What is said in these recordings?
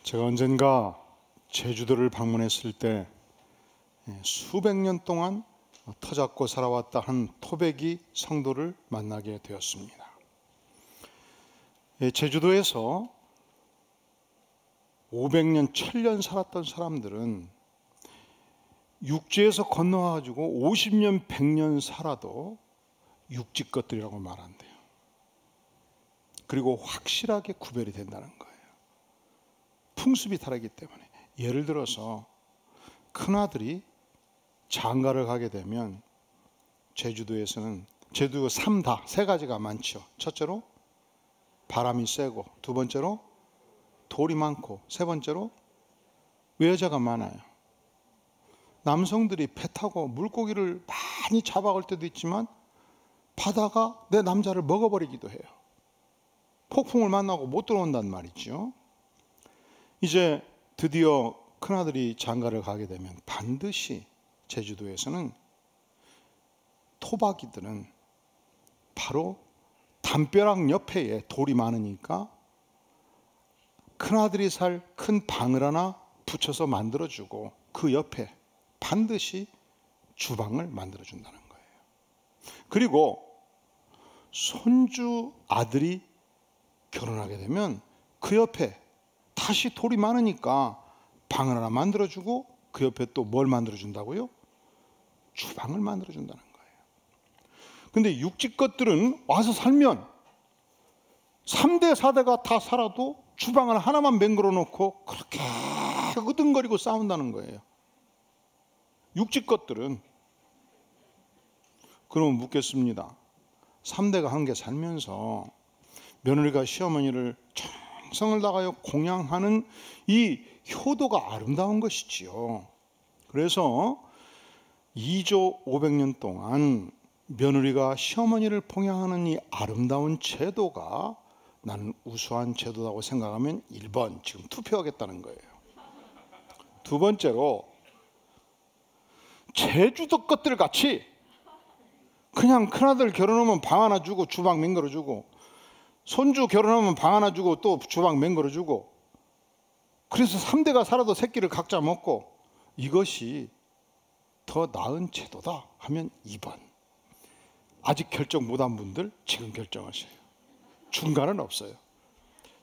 제가 언젠가 제주도를 방문했을 때 수백 년 동안 터잡고 살아왔다 한 토백이 성도를 만나게 되었습니다. 제주도에서 500년, 1000년 살았던 사람들은 육지에서 건너와가지고 50년, 100년 살아도 육지 것들이라고 말한대요. 그리고 확실하게 구별이 된다는 거예요. 풍습이 다르기 때문에. 예를 들어서 큰아들이 장가를 가게 되면 제주도에서는 제주도 삼다, 세 가지가 많죠. 첫째로 바람이 세고, 두 번째로 돌이 많고, 세 번째로 외여자가 많아요. 남성들이 배 타고 물고기를 많이 잡아올 때도 있지만 바다가 내 남자를 먹어버리기도 해요. 폭풍을 만나고 못 들어온단 말이죠. 이제 드디어 큰아들이 장가를 가게 되면 반드시 제주도에서는 토박이들은 바로 담벼락 옆에 돌이 많으니까 큰아들이 살 큰 방을 하나 붙여서 만들어주고 그 옆에 반드시 주방을 만들어준다는 거예요. 그리고 손주 아들이 결혼하게 되면 그 옆에 다시 돌이 많으니까 방을 하나 만들어주고 그 옆에 또 뭘 만들어준다고요? 주방을 만들어준다는 거예요. 근데 육지 것들은 와서 살면 3대 4대가 다 살아도 주방을 하나만 맹글어 놓고 그렇게 으등거리고 싸운다는 거예요. 육지 것들은. 그러면 묻겠습니다. 3대가 함께 살면서 며느리가 시어머니를 정성을 다하여 공양하는 이 효도가 아름다운 것이지요. 그래서 2조 500년 동안 며느리가 시어머니를 봉양하는 이 아름다운 제도가 나는 우수한 제도라고 생각하면 1번 지금 투표하겠다는 거예요. 두 번째로 제주도 것들 같이 그냥 큰아들 결혼하면 방 하나 주고 주방 맹글어 주고 손주 결혼하면 방 하나 주고 또 주방 맹글어 주고 그래서 3대가 살아도 새끼를 각자 먹고 이것이 더 나은 제도다 하면 2번. 아직 결정 못한 분들 지금 결정하세요. 중간은 없어요.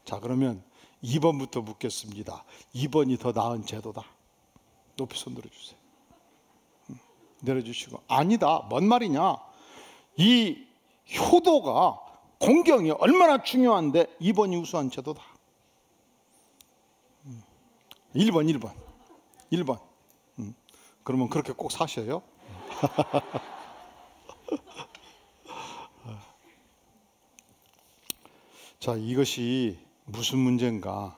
자, 그러면 2번부터 묻겠습니다. 2번이 더 나은 제도다. 높이 손 들어주세요. 내려주시고. 아니다. 뭔 말이냐. 이 효도가 공경이 얼마나 중요한데 2번이 우수한 제도다. 1번. 그러면 그렇게 꼭 사셔요. 자, 이것이 무슨 문제인가?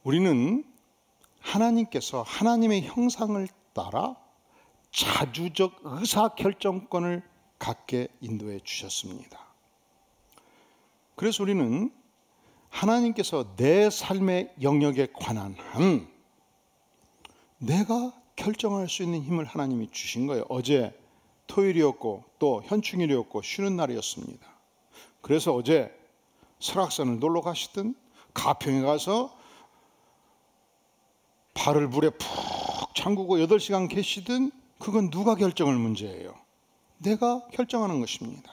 우리는 하나님께서 하나님의 형상을 따라 자주적 의사결정권을 갖게 인도해 주셨습니다. 그래서 우리는 하나님께서 내 삶의 영역에 관한 한 내가 결정할 수 있는 힘을 하나님이 주신 거예요. 어제 토요일이었고 또 현충일이었고 쉬는 날이었습니다. 그래서 어제 설악산을 놀러 가시든 가평에 가서 발을 물에 푹 잠그고 8시간 계시든 그건 누가 결정할 문제예요. 내가 결정하는 것입니다.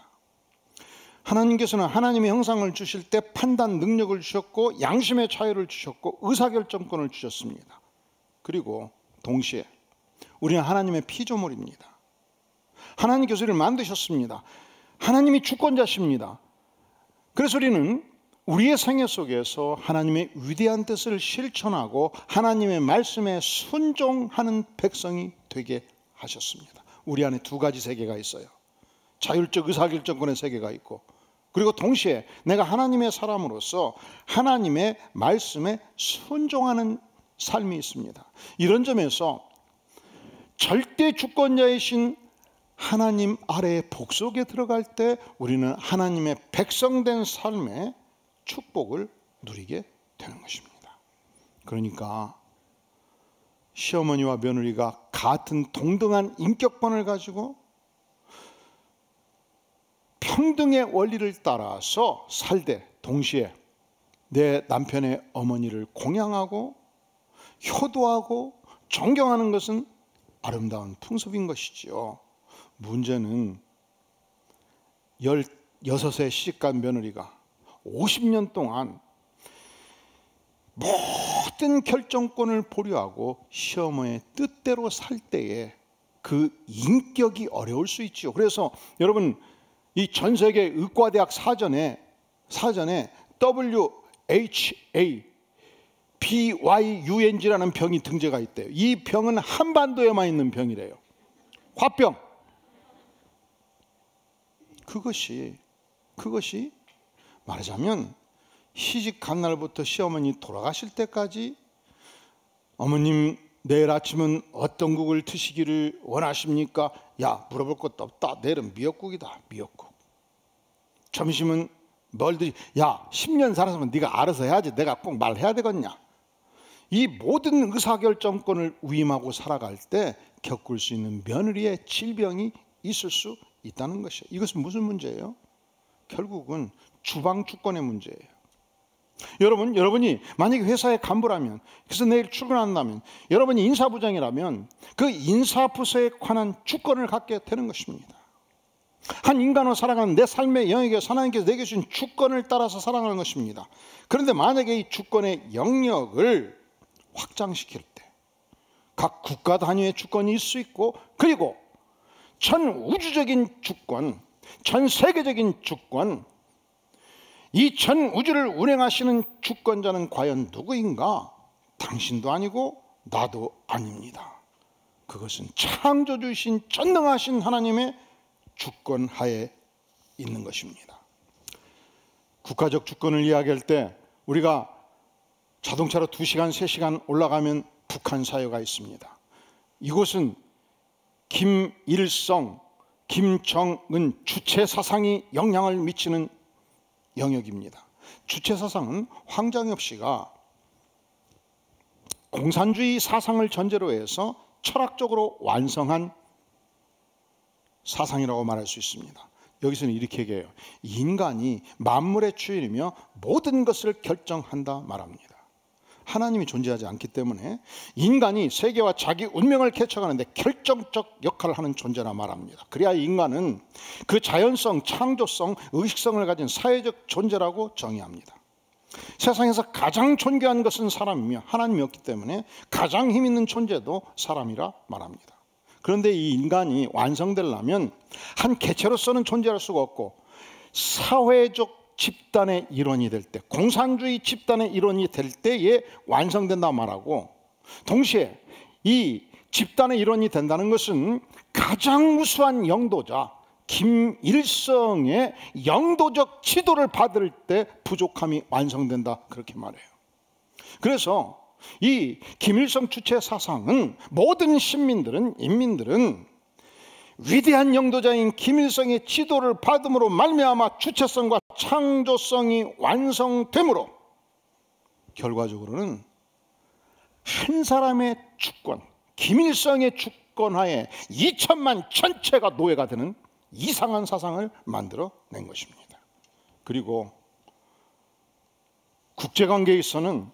하나님께서는 하나님의 형상을 주실 때 판단 능력을 주셨고 양심의 자유를 주셨고 의사결정권을 주셨습니다. 그리고 동시에 우리는 하나님의 피조물입니다. 하나님께서 우리를 만드셨습니다. 하나님이 주권자십니다. 그래서 우리는 우리의 생애 속에서 하나님의 위대한 뜻을 실천하고 하나님의 말씀에 순종하는 백성이 되게 하셨습니다. 우리 안에 두 가지 세계가 있어요. 자율적 의사결정권의 세계가 있고 그리고 동시에 내가 하나님의 사람으로서 하나님의 말씀에 순종하는 삶이 있습니다. 이런 점에서 절대 주권자이신 하나님 아래의 복속에 들어갈 때 우리는 하나님의 백성된 삶의 축복을 누리게 되는 것입니다. 그러니까 시어머니와 며느리가 같은 동등한 인격권을 가지고 평등의 원리를 따라서 살되 동시에 내 남편의 어머니를 공양하고 효도하고 존경하는 것은 아름다운 풍습인 것이지요. 문제는 16세 시집간 며느리가 50년 동안 모든 결정권을 보류하고 시어머니의 뜻대로 살 때에 그 인격이 어려울 수 있죠. 그래서 여러분, 이 전 세계 의과대학 사전에 WHA-BYUNG라는 병이 등재가 있대요. 이 병은 한반도에만 있는 병이래요. 화병. 그것이 말하자면 시집 간 날부터 시어머니 돌아가실 때까지 어머님 내일 아침은 어떤 국을 드시기를 원하십니까? 야, 물어볼 것도 없다. 내일은 미역국이다. 미역국. 점심은 뭘 드시? 야, 10년 살았으면 네가 알아서 해야지. 내가 꼭 말해야 되겠냐? 이 모든 의사결정권을 위임하고 살아갈 때 겪을 수 있는 며느리의 질병이 있을 수 있다는 것이에요. 이것은 무슨 문제예요? 결국은 주방 주권의 문제예요. 여러분이 만약에 회사의 간부라면, 그래서 내일 출근한다면, 여러분이 인사부장이라면 그 인사부서에 관한 주권을 갖게 되는 것입니다. 한 인간으로 살아가는 내 삶의 영역에 하나님께서 내게 주신 주권을 따라서 살아가는 것입니다. 그런데 만약에 이 주권의 영역을 확장시킬 때 각 국가 단위의 주권이 있을 수 있고, 그리고 전 우주적인 주권, 전 세계적인 주권, 이 전 우주를 운행하시는 주권자는 과연 누구인가? 당신도 아니고 나도 아닙니다. 그것은 창조주이신 전능하신 하나님의 주권 하에 있는 것입니다. 국가적 주권을 이야기할 때 우리가 자동차로 2시간, 3시간 올라가면 북한 사회가 있습니다. 이곳은 김일성, 김정은 주체 사상이 영향을 미치는 영역입니다. 주체 사상은 황장엽 씨가 공산주의 사상을 전제로 해서 철학적으로 완성한 사상이라고 말할 수 있습니다. 여기서는 이렇게 얘기해요. 인간이 만물의 주인이며 모든 것을 결정한다 말합니다. 하나님이 존재하지 않기 때문에 인간이 세계와 자기 운명을 개척하는데 결정적 역할을 하는 존재라 말합니다. 그래야 인간은 그 자연성, 창조성, 의식성을 가진 사회적 존재라고 정의합니다. 세상에서 가장 존귀한 것은 사람이며 하나님이 없기 때문에 가장 힘 있는 존재도 사람이라 말합니다. 그런데 이 인간이 완성되려면 한 개체로서는 존재할 수가 없고 사회적 집단의 일원이 될 때, 공산주의 집단의 일원이 될 때에 완성된다 말하고, 동시에 이 집단의 일원이 된다는 것은 가장 우수한 영도자 김일성의 영도적 지도를 받을 때 부족함이 완성된다, 그렇게 말해요. 그래서 이 김일성 주체 사상은 모든 인민들은 위대한 영도자인 김일성의 지도를 받음으로 말미암아 주체성과 창조성이 완성되므로 결과적으로는 한 사람의 주권, 김일성의 주권하에 2천만 전체가 노예가 되는 이상한 사상을 만들어낸 것입니다. 그리고 국제관계에 있어서는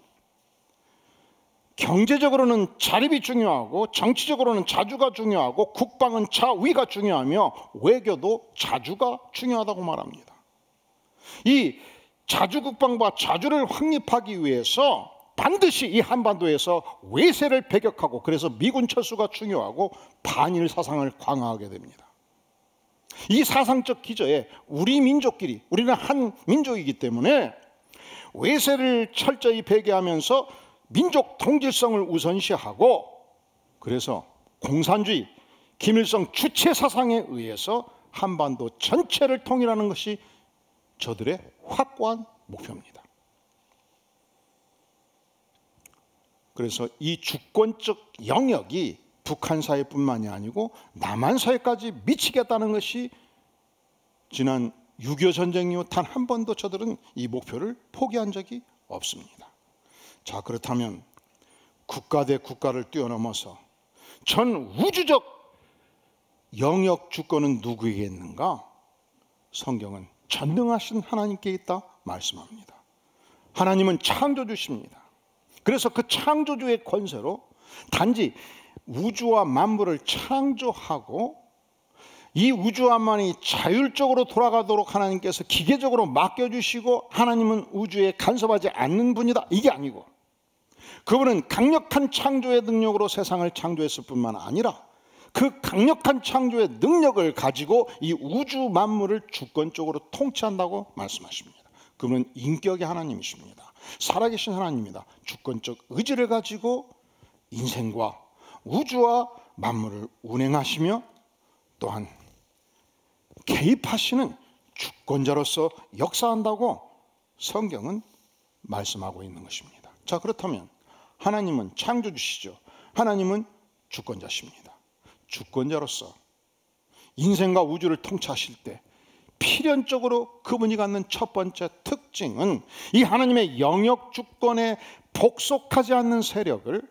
경제적으로는 자립이 중요하고 정치적으로는 자주가 중요하고 국방은 자위가 중요하며 외교도 자주가 중요하다고 말합니다. 이 자주국방과 자주를 확립하기 위해서 반드시 이 한반도에서 외세를 배격하고, 그래서 미군 철수가 중요하고 반일 사상을 강화하게 됩니다. 이 사상적 기저에 우리 민족끼리, 우리는 한 민족이기 때문에 외세를 철저히 배제하면서 민족 통질성을 우선시하고, 그래서 공산주의, 김일성 주체 사상에 의해서 한반도 전체를 통일하는 것이 저들의 확고한 목표입니다. 그래서 이 주권적 영역이 북한 사회뿐만이 아니고 남한 사회까지 미치겠다는 것이 지난 6.25 전쟁 이후 단 한 번도 저들은 이 목표를 포기한 적이 없습니다. 자, 그렇다면 국가 대 국가를 뛰어넘어서 전 우주적 영역 주권은 누구에게 있는가? 성경은 전능하신 하나님께 있다 말씀합니다. 하나님은 창조주십니다. 그래서 그 창조주의 권세로 단지 우주와 만물을 창조하고 이 우주와만이 자율적으로 돌아가도록 하나님께서 기계적으로 맡겨주시고 하나님은 우주에 간섭하지 않는 분이다, 이게 아니고 그분은 강력한 창조의 능력으로 세상을 창조했을 뿐만 아니라 그 강력한 창조의 능력을 가지고 이 우주 만물을 주권적으로 통치한다고 말씀하십니다. 그분은 인격의 하나님이십니다. 살아계신 하나님입니다. 주권적 의지를 가지고 인생과 우주와 만물을 운행하시며 또한 개입하시는 주권자로서 역사한다고 성경은 말씀하고 있는 것입니다. 자, 그렇다면 하나님은 창조주시죠. 하나님은 주권자십니다. 주권자로서 인생과 우주를 통치하실 때 필연적으로 그분이 갖는 첫 번째 특징은 이 하나님의 영역 주권에 복속하지 않는 세력을,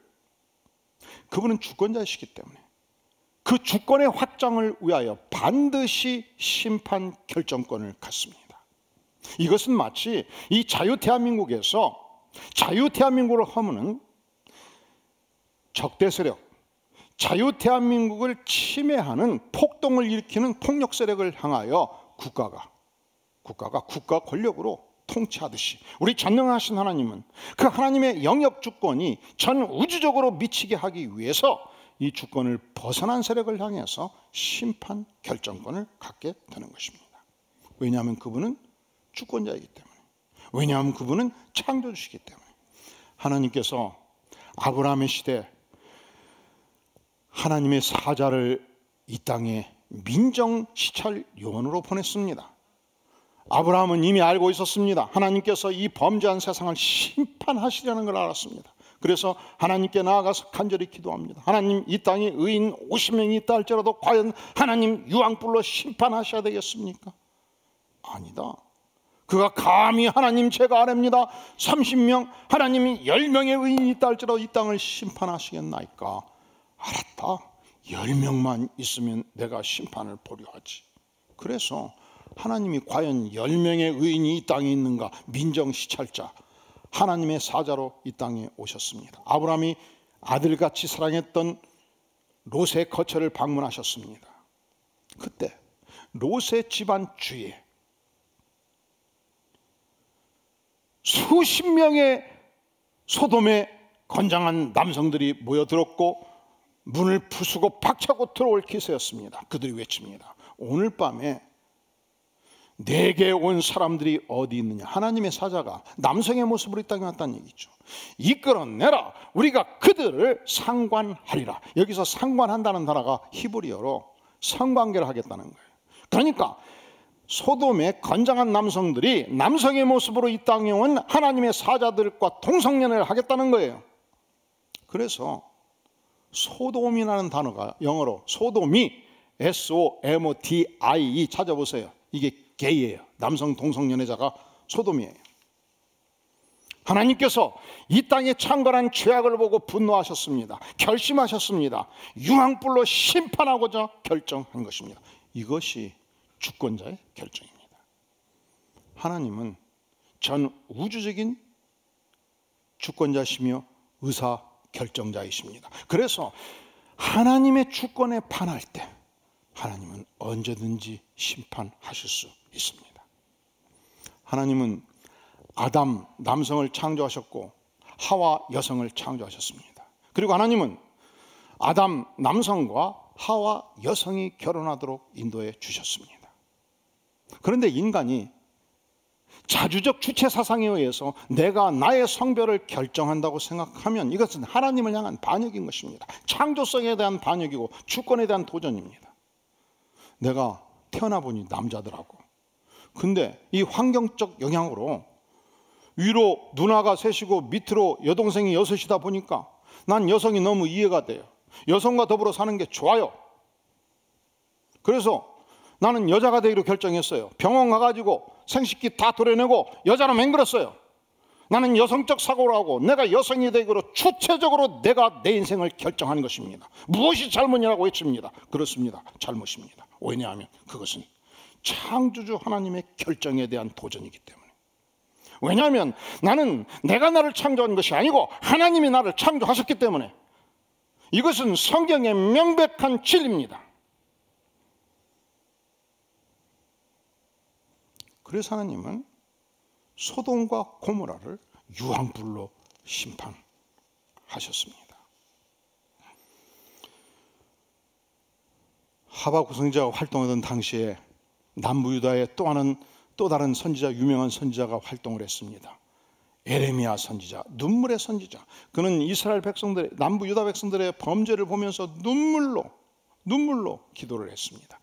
그분은 주권자이시기 때문에 그 주권의 확장을 위하여 반드시 심판 결정권을 갖습니다. 이것은 마치 이 자유대한민국에서 자유대한민국을 허무는 적대 세력, 자유대한민국을 침해하는 폭동을 일으키는 폭력 세력을 향하여 국가 권력으로 통치하듯이 우리 전능하신 하나님은 그 하나님의 영역 주권이 전 우주적으로 미치게 하기 위해서 이 주권을 벗어난 세력을 향해서 심판 결정권을 갖게 되는 것입니다. 왜냐하면 그분은 주권자이기 때문에, 왜냐하면 그분은 창조주시기 때문에. 하나님께서 아브라함의 시대 하나님의 사자를 이 땅에 민정 시찰 요원으로 보냈습니다. 아브라함은 이미 알고 있었습니다. 하나님께서 이 범죄한 세상을 심판하시려는 걸 알았습니다. 그래서 하나님께 나아가서 간절히 기도합니다. 하나님, 이 땅에 의인 50명이 있다 할지라도 과연 하나님 유황불로 심판하셔야 되겠습니까? 아니다. 그가 감히 하나님, 제가 아랍니다 30명, 하나님이 10명의 의인이 있다 할지라도 이 땅을 심판하시겠나이까? 알았다. 10명만 있으면 내가 심판을 보려 하지. 그래서 하나님이 과연 10명의 의인이 이 땅에 있는가, 민정시찰자 하나님의 사자로 이 땅에 오셨습니다. 아브라함이 아들같이 사랑했던 롯의 거처를 방문하셨습니다. 그때 롯의 집안 주위에 수십 명의 소돔의 건장한 남성들이 모여들었고 문을 부수고 박차고 들어올 기세였습니다. 그들이 외칩니다. 오늘 밤에 내게 온 사람들이 어디 있느냐. 하나님의 사자가 남성의 모습으로 이 땅에 왔다는 얘기죠. 이끌어내라, 우리가 그들을 상관하리라. 여기서 상관한다는 단어가 히브리어로 성관계를 하겠다는 거예요. 그러니까 소돔의 건장한 남성들이 남성의 모습으로 이 땅에 온 하나님의 사자들과 동성연애를 하겠다는 거예요. 그래서 소돔이라는 단어가 영어로 소돔이 SOMODIE 찾아보세요. 이게 게이예요. 남성 동성연애자가 소돔이에요. 하나님께서 이 땅에 창궐한 죄악을 보고 분노하셨습니다. 결심하셨습니다. 유황불로 심판하고자 결정한 것입니다. 이것이 주권자의 결정입니다. 하나님은 전 우주적인 주권자시며 의사결정자이십니다. 그래서 하나님의 주권에 반할 때 하나님은 언제든지 심판하실 수 있습니다. 하나님은 아담 남성을 창조하셨고 하와 여성을 창조하셨습니다. 그리고 하나님은 아담 남성과 하와 여성이 결혼하도록 인도해 주셨습니다. 그런데 인간이 자주적 주체 사상에 의해서 내가 나의 성별을 결정한다고 생각하면 이것은 하나님을 향한 반역인 것입니다. 창조성에 대한 반역이고 주권에 대한 도전입니다. 내가 태어나 보니 남자더라고. 근데 이 환경적 영향으로 위로 누나가 셋이고 밑으로 여동생이 6이다 보니까 난 여성이 너무 이해가 돼요. 여성과 더불어 사는 게 좋아요. 그래서 나는 여자가 되기로 결정했어요. 병원 가가지고 생식기 다 도려내고 여자로 맹글었어요. 나는 여성적 사고를 하고 내가 여성이 되기로 주체적으로 내가 내 인생을 결정한 것입니다. 무엇이 잘못이라고 외칩니다. 그렇습니다. 잘못입니다. 왜냐하면 그것은 창조주 하나님의 결정에 대한 도전이기 때문에. 왜냐하면 나는 내가 나를 창조한 것이 아니고 하나님이 나를 창조하셨기 때문에. 이것은 성경의 명백한 진리입니다. 그래서 하나님은 소돔과 고모라를 유황불로 심판하셨습니다. 하박국 선지자가 활동하던 당시에 남부 유다의 또 다른 선지자, 유명한 선지자가 활동을 했습니다. 에레미야 선지자, 눈물의 선지자. 그는 이스라엘 백성들의, 남부 유다 백성들의 범죄를 보면서 눈물로 기도를 했습니다.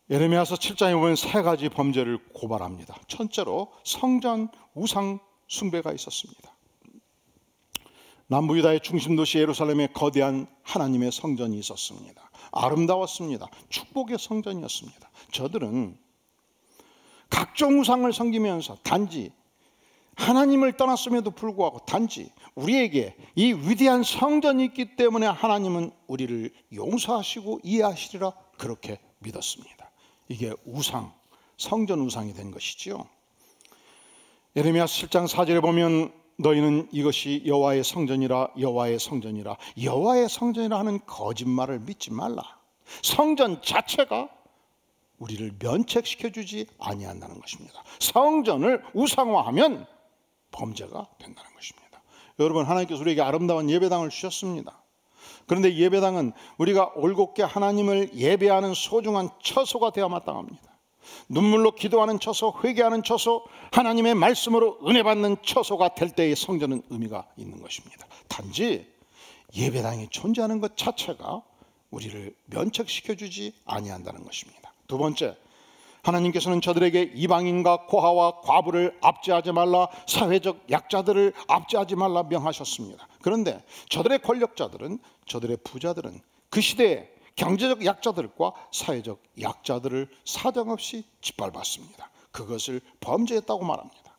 에레미야서 7장에 보면 세 가지 범죄를 고발합니다. 첫째로 성전 우상 숭배가 있었습니다. 남부 유다의 중심 도시 예루살렘에 거대한 하나님의 성전이 있었습니다. 아름다웠습니다. 축복의 성전이었습니다. 저들은 각종 우상을 섬기면서 단지 하나님을 떠났음에도 불구하고 단지 우리에게 이 위대한 성전이 있기 때문에 하나님은 우리를 용서하시고 이해하시리라 그렇게 믿었습니다. 이게 성전 우상이 된 것이지요. 예레미야 7장 4절에 보면 너희는 이것이 여호와의 성전이라 여호와의 성전이라 여호와의 성전이라 하는 거짓말을 믿지 말라. 성전 자체가 우리를 면책시켜주지 아니한다는 것입니다. 성전을 우상화하면 범죄가 된다는 것입니다. 여러분, 하나님께서 우리에게 아름다운 예배당을 주셨습니다. 그런데 예배당은 우리가 올곧게 하나님을 예배하는 소중한 처소가 되어야 마땅합니다. 눈물로 기도하는 처소, 회개하는 처소, 하나님의 말씀으로 은혜 받는 처소가 될 때의 성전은 의미가 있는 것입니다. 단지 예배당이 존재하는 것 자체가 우리를 면책시켜주지 아니한다는 것입니다. 두 번째, 하나님께서는 저들에게 이방인과 고아와 과부를 압제하지 말라, 사회적 약자들을 압제하지 말라 명하셨습니다. 그런데 저들의 권력자들은, 저들의 부자들은 그 시대에 경제적 약자들과 사회적 약자들을 사정없이 짓밟았습니다. 그것을 범죄했다고 말합니다.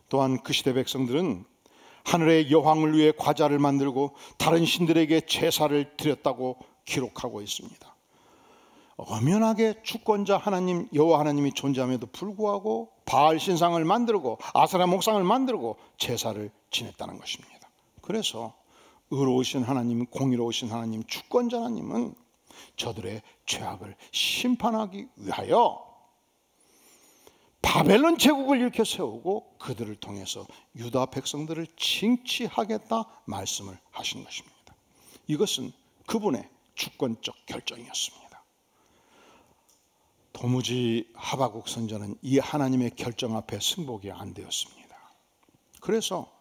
또한 그 시대 백성들은 하늘의 여왕을 위해 과자를 만들고 다른 신들에게 제사를 드렸다고 기록하고 있습니다. 엄연하게 주권자 하나님, 여호와 하나님이 존재함에도 불구하고 바알 신상을 만들고 아세라 목상을 만들고 제사를 지냈다는 것입니다. 그래서 의로우신 하나님, 공의로우신 하나님, 주권자 하나님은 저들의 죄악을 심판하기 위하여 바벨론 제국을 일으켜 세우고 그들을 통해서 유다 백성들을 징치하겠다 말씀을 하신 것입니다. 이것은 그분의 주권적 결정이었습니다. 도무지 하박국 선지자는 이 하나님의 결정 앞에 승복이 안 되었습니다. 그래서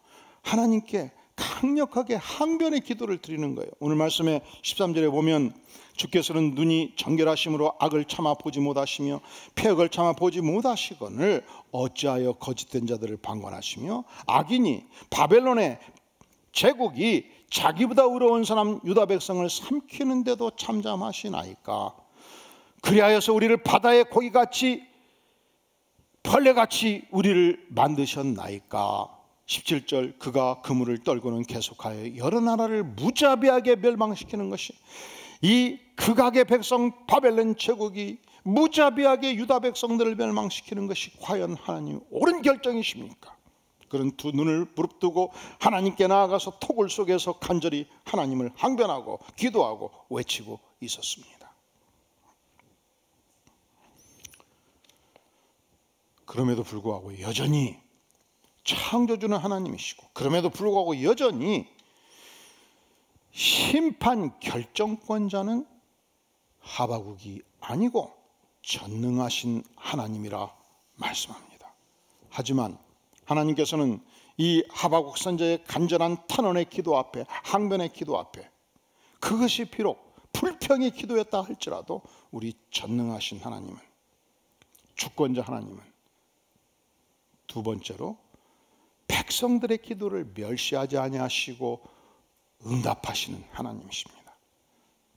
하나님께 강력하게 항변의 기도를 드리는 거예요. 오늘 말씀에 13절에 보면 주께서는 눈이 정결하심으로 악을 참아 보지 못하시며 폐역을 참아 보지 못하시거늘 어찌하여 거짓된 자들을 방관하시며 악인이 바벨론의 제국이 자기보다 의로운 사람 유다 백성을 삼키는데도 참잠하시나이까. 그리하여서 우리를 바다의 고기같이 벌레같이 우리를 만드셨나이까. 17절 그가 그물을 떨고는 계속하여 여러 나라를 무자비하게 멸망시키는 것이, 이 극악의 백성 바벨론 제국이 무자비하게 유다 백성들을 멸망시키는 것이 과연 하나님의 옳은 결정이십니까? 그런 두 눈을 부릅뜨고 하나님께 나아가서 토굴 속에서 간절히 하나님을 항변하고 기도하고 외치고 있었습니다. 그럼에도 불구하고 여전히 창조주는 하나님이시고, 그럼에도 불구하고 여전히 심판 결정권자는 하박국이 아니고 전능하신 하나님이라 말씀합니다. 하지만 하나님께서는 이 하박국 선지자의 간절한 탄원의 기도 앞에, 항변의 기도 앞에, 그것이 비록 불평의 기도였다 할지라도 우리 전능하신 하나님은, 주권자 하나님은 두 번째로 백성들의 기도를 멸시하지 아니하시고 응답하시는 하나님이십니다.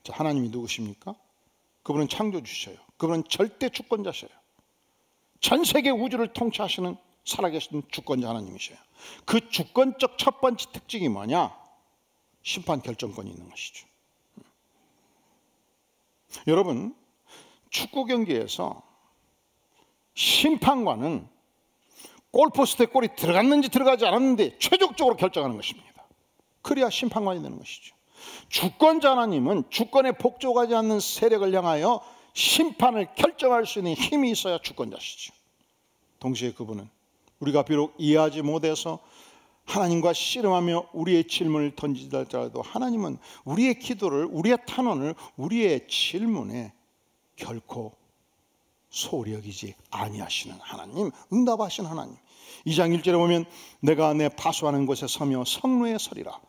자, 하나님이 누구십니까? 그분은 창조주셔요. 그분은 절대 주권자셔요. 전 세계 우주를 통치하시는 살아계신 주권자 하나님이셔요. 그 주권적 첫 번째 특징이 뭐냐? 심판 결정권이 있는 것이죠. 여러분, 축구 경기에서 심판관은 골포스트에 골이 들어갔는지 들어가지 않았는지 최종적으로 결정하는 것입니다. 그래야 심판관이 되는 것이죠. 주권자 하나님은 주권에 복종하지 않는 세력을 향하여 심판을 결정할 수 있는 힘이 있어야 주권자시죠. 동시에 그분은 우리가 비록 이해하지 못해서 하나님과 씨름하며 우리의 질문을 던지더라도 하나님은 우리의 기도를, 우리의 탄원을, 우리의 질문에 결코 소홀히 여기지 아니하시는 하나님, 응답하신 하나님. 2장 1절에 보면 내가 내 파수하는 곳에 서며 성루에 서리라.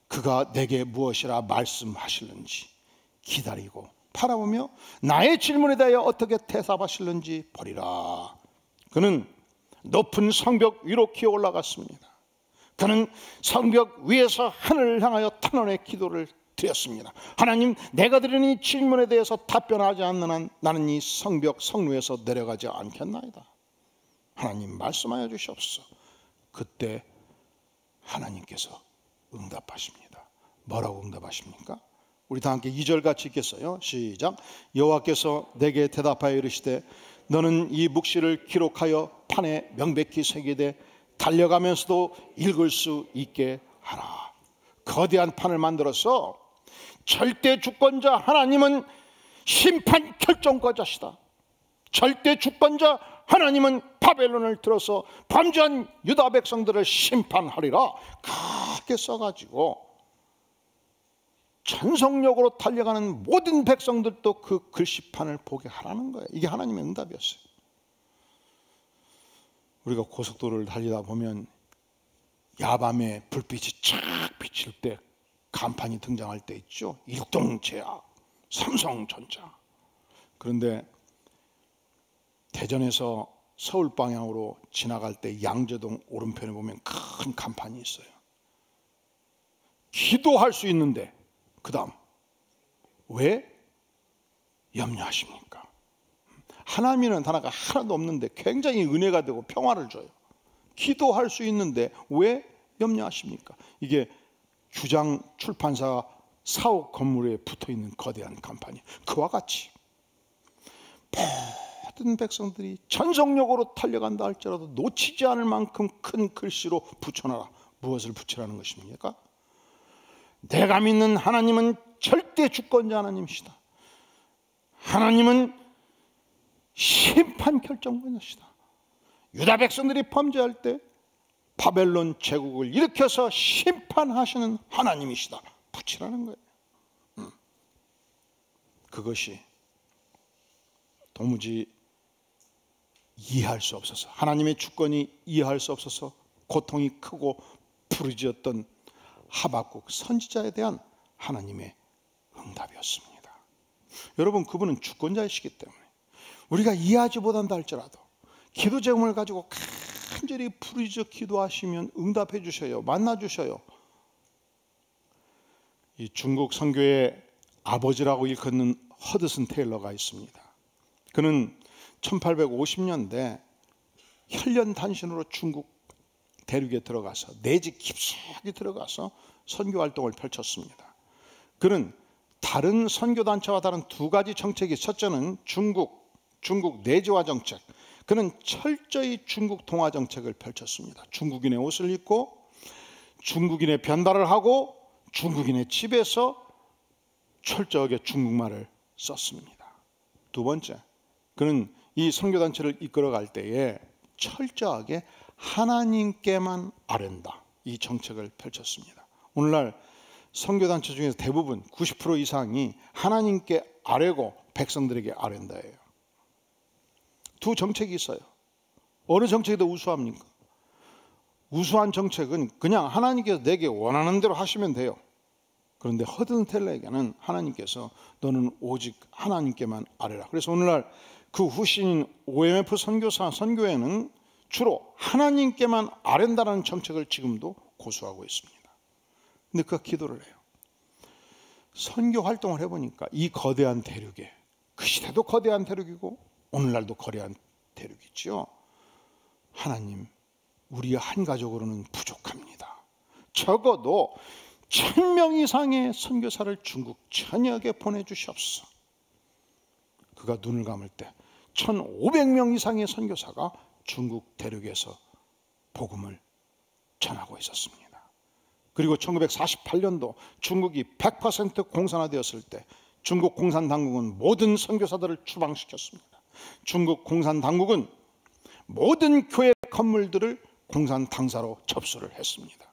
그가 내게 무엇이라 말씀하실는지 기다리고 바라보며 나의 질문에 대하여 어떻게 대답하실는지 보리라. 그는 높은 성벽 위로 기어 올라갔습니다. 그는 성벽 위에서 하늘을 향하여 탄원의 기도를 드렸습니다. 하나님, 내가 드리는 이 질문에 대해서 답변하지 않는 한 나는 이 성벽 성루에서 내려가지 않겠나이다. 하나님 말씀하여 주시옵소서. 그때 하나님께서 응답하십니다. 뭐라고 응답하십니까? 우리 다 함께 2절 같이 읽겠어요. 시작. 여호와께서 내게 대답하여 이르시되 너는 이 묵시를 기록하여 판에 명백히 새기되 달려가면서도 읽을 수 있게 하라. 거대한 판을 만들어서 절대 주권자 하나님은 심판 결정권자시다. 절대 주권자 하나님은 바벨론을 들어서 범죄한 유다 백성들을 심판하리라. 크게 써가지고 전속력으로 달려가는 모든 백성들도 그 글씨판을 보게 하라는 거예요. 이게 하나님의 응답이었어요. 우리가 고속도로를 달리다 보면 야밤에 불빛이 쫙 비칠 때 간판이 등장할 때 있죠. 일동제약, 삼성전자. 그런데 대전에서 서울 방향으로 지나갈 때 양재동 오른편에 보면 큰 간판이 있어요. 기도할 수 있는데 그 다음 왜 염려하십니까? 하나님이라는 단어가 하나도 없는데 굉장히 은혜가 되고 평화를 줘요. 기도할 수 있는데 왜 염려하십니까? 이게 규장 출판사 사옥 건물에 붙어있는 거대한 간판이 그와 같이 모든 백성들이 전속력으로 달려간다 할지라도 놓치지 않을 만큼 큰 글씨로 붙여놔라. 무엇을 붙이라는 것입니까? 내가 믿는 하나님은 절대 주권자 하나님이시다. 하나님은 심판 결정권자시다. 유다 백성들이 범죄할 때 바벨론 제국을 일으켜서 심판하시는 하나님이시다. 붙이라는 거예요. 그것이 도무지 이해할 수 없어서, 하나님의 주권이 이해할 수 없어서 고통이 크고 부르짖었던 하박국 선지자에 대한 하나님의 응답이었습니다. 여러분, 그분은 주권자이시기 때문에 우리가 이해하지 못한다 할지라도 기도 제목을 가지고 간절히 부르짖어 기도하시면 응답해 주셔요. 만나 주셔요. 이 중국 선교의 아버지라고 일컫는 허드슨 테일러가 있습니다. 그는 1850년대 혈련단신으로 중국 대륙에 들어가서 내지 깊숙이 들어가서 선교 활동을 펼쳤습니다. 그는 다른 선교단체와 다른 두 가지 정책이, 첫째는 중국 내지화 정책. 그는 철저히 중국 동화 정책을 펼쳤습니다. 중국인의 옷을 입고 중국인의 변달을 하고 중국인의 집에서 철저하게 중국말을 썼습니다. 두 번째, 그는 이 선교단체를 이끌어갈 때에 철저하게 하나님께만 아뢰다, 이 정책을 펼쳤습니다. 오늘날 선교단체 중에서 대부분 90% 이상이 하나님께 아뢰고 백성들에게 아뢰다예요. 두 정책이 있어요. 어느 정책이 더 우수합니까? 우수한 정책은 그냥 하나님께서 내게 원하는 대로 하시면 돼요. 그런데 허든 텔러에게는 하나님께서 너는 오직 하나님께만 아뢰라. 그래서 오늘날 그 후신인 OMF 선교회는 주로 하나님께만 아뢰다라는 정책을 지금도 고수하고 있습니다. 근데 그가 기도를 해요. 선교 활동을 해보니까 이 거대한 대륙에, 그 시대도 거대한 대륙이고 오늘날도 거대한 대륙이죠. 하나님, 우리 한 가족으로는 부족합니다. 적어도 1000명 이상의 선교사를 중국 전역에 보내주시옵소서. 그가 눈을 감을 때 1500명 이상의 선교사가 중국 대륙에서 복음을 전하고 있었습니다. 그리고 1948년도 중국이 100% 공산화되었을 때 중국 공산당국은 모든 선교사들을 추방시켰습니다. 중국 공산당국은 모든 교회 건물들을 공산당사로 접수를 했습니다.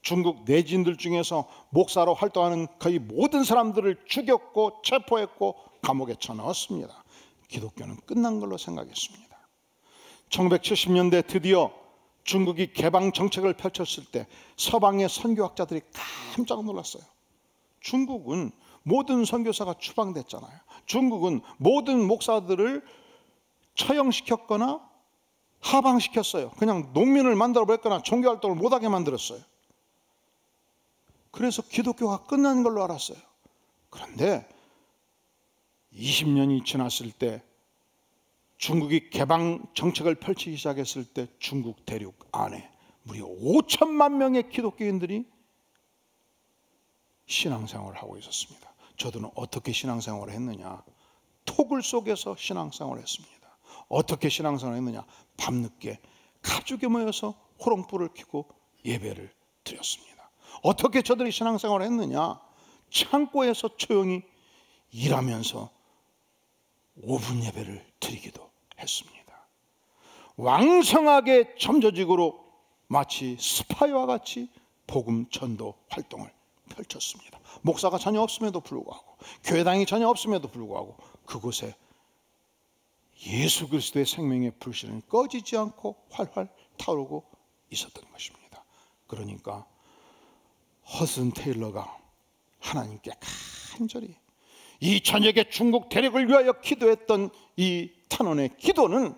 중국 내진들 중에서 목사로 활동하는 거의 모든 사람들을 죽였고 체포했고 감옥에 쳐넣었습니다. 기독교는 끝난 걸로 생각했습니다. 1970년대 드디어 중국이 개방 정책을 펼쳤을 때 서방의 선교학자들이 깜짝 놀랐어요. 중국은 모든 선교사가 추방됐잖아요. 중국은 모든 목사들을 처형시켰거나 하방시켰어요. 그냥 농민을 만들어버렸거나 종교활동을 못하게 만들었어요. 그래서 기독교가 끝난 걸로 알았어요. 그런데 20년이 지났을 때 중국이 개방 정책을 펼치기 시작했을 때 중국 대륙 안에 무려 5천만 명의 기독교인들이 신앙생활을 하고 있었습니다. 저도 어떻게 신앙생활을 했느냐? 토굴 속에서 신앙생활을 했습니다. 어떻게 신앙생활을 했느냐? 밤늦게 가족에 모여서 호롱불을 켜고 예배를 드렸습니다. 어떻게 저들이 신앙생활을 했느냐? 창고에서 조용히 일하면서 5분 예배를 드리기도 했습니다. 왕성하게 점조직으로 마치 스파이와 같이 복음 전도 활동을 펼쳤습니다. 목사가 전혀 없음에도 불구하고 교회당이 전혀 없음에도 불구하고 그곳에 예수 그리스도의 생명의 불씨는 꺼지지 않고 활활 타오르고 있었던 것입니다. 그러니까 허슨 테일러가 하나님께 간절히 이 저녁에 중국 대륙을 위하여 기도했던 이 탄원의 기도는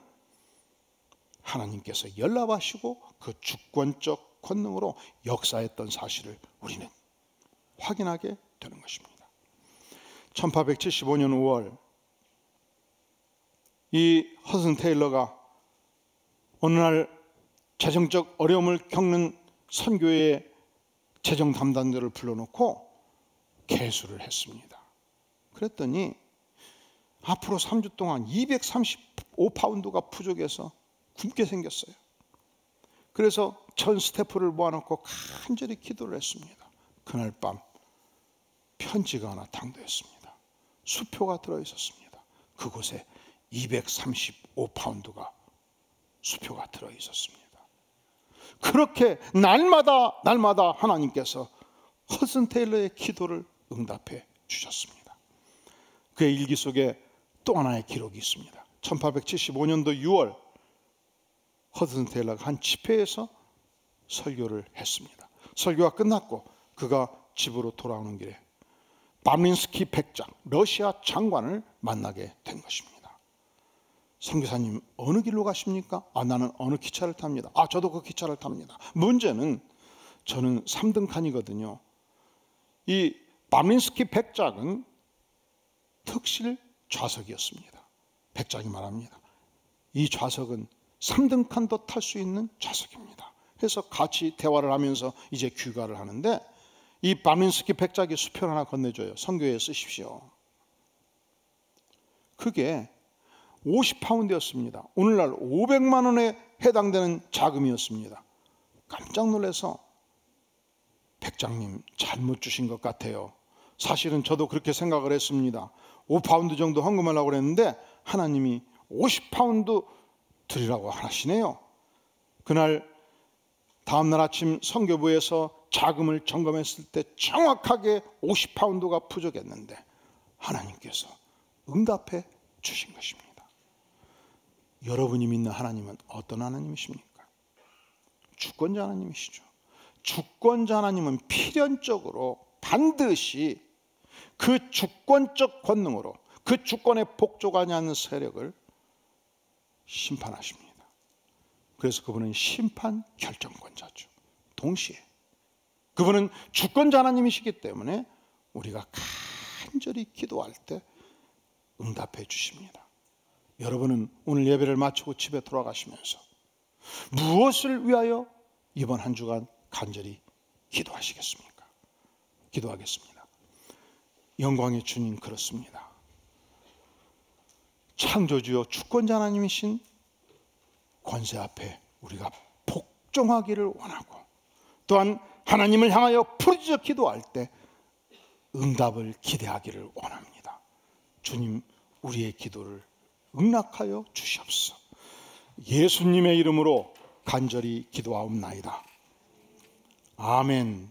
하나님께서 연락하시고 그 주권적 권능으로 역사했던 사실을 우리는 확인하게 되는 것입니다. 1875년 5월 이 허슨 테일러가 어느 날 재정적 어려움을 겪는 선교회의 재정 담당자를 불러놓고 개수를 했습니다. 그랬더니 앞으로 3주 동안 235파운드가 부족해서 굶게 생겼어요. 그래서 전 스태프를 모아놓고 간절히 기도를 했습니다. 그날 밤 편지가 하나 당도했습니다. 수표가 들어있었습니다. 그곳에 235파운드가 수표가 들어있었습니다. 그렇게 날마다 하나님께서 허슨 테일러의 기도를 응답해 주셨습니다. 그의 일기 속에 또 하나의 기록이 있습니다. 1875년도 6월 허슨 테일러가 한 집회에서 설교를 했습니다. 설교가 끝났고 그가 집으로 돌아오는 길에 바민스키 백작 러시아 장관을 만나게 된 것입니다. 선교사님 어느 길로 가십니까? 나는 어느 기차를 탑니다. 저도 그 기차를 탑니다. 문제는 저는 3등 칸이거든요. 이 바민스키 백작은 특실 좌석이었습니다. 백작이 말합니다. 이 좌석은 3등 칸도 탈 수 있는 좌석입니다. 그래서 같이 대화를 하면서 이제 귀가를 하는데 이 바민스키 백작이 수표를 하나 건네줘요. 선교회에 쓰십시오. 그게 50파운드였습니다. 오늘날 500만 원에 해당되는 자금이었습니다. 깜짝 놀라서 백장님 잘못 주신 것 같아요. 사실은 저도 그렇게 생각을 했습니다. 5파운드 정도 헌금하려고 그랬는데 하나님이 50파운드 드리라고 하시네요. 그날 다음날 아침 선교부에서 자금을 점검했을 때 정확하게 50파운드가 부족했는데 하나님께서 응답해 주신 것입니다. 여러분이 믿는 하나님은 어떤 하나님이십니까? 주권자 하나님이시죠. 주권자 하나님은 필연적으로 반드시 그 주권적 권능으로 그 주권에 복종하지 않는 세력을 심판하십니다. 그래서 그분은 심판 결정권자죠. 동시에 그분은 주권자 하나님이시기 때문에 우리가 간절히 기도할 때 응답해 주십니다. 여러분은 오늘 예배를 마치고 집에 돌아가시면서 무엇을 위하여 이번 한 주간 간절히 기도하시겠습니까? 기도하겠습니다. 영광의 주님, 그렇습니다. 창조주여 주권자 하나님이신 권세 앞에 우리가 복종하기를 원하고, 또한 하나님을 향하여 부르짖어 기도할 때 응답을 기대하기를 원합니다. 주님, 우리의 기도를 응낙하여 주시옵소서. 예수님의 이름으로 간절히 기도하옵나이다. 아멘.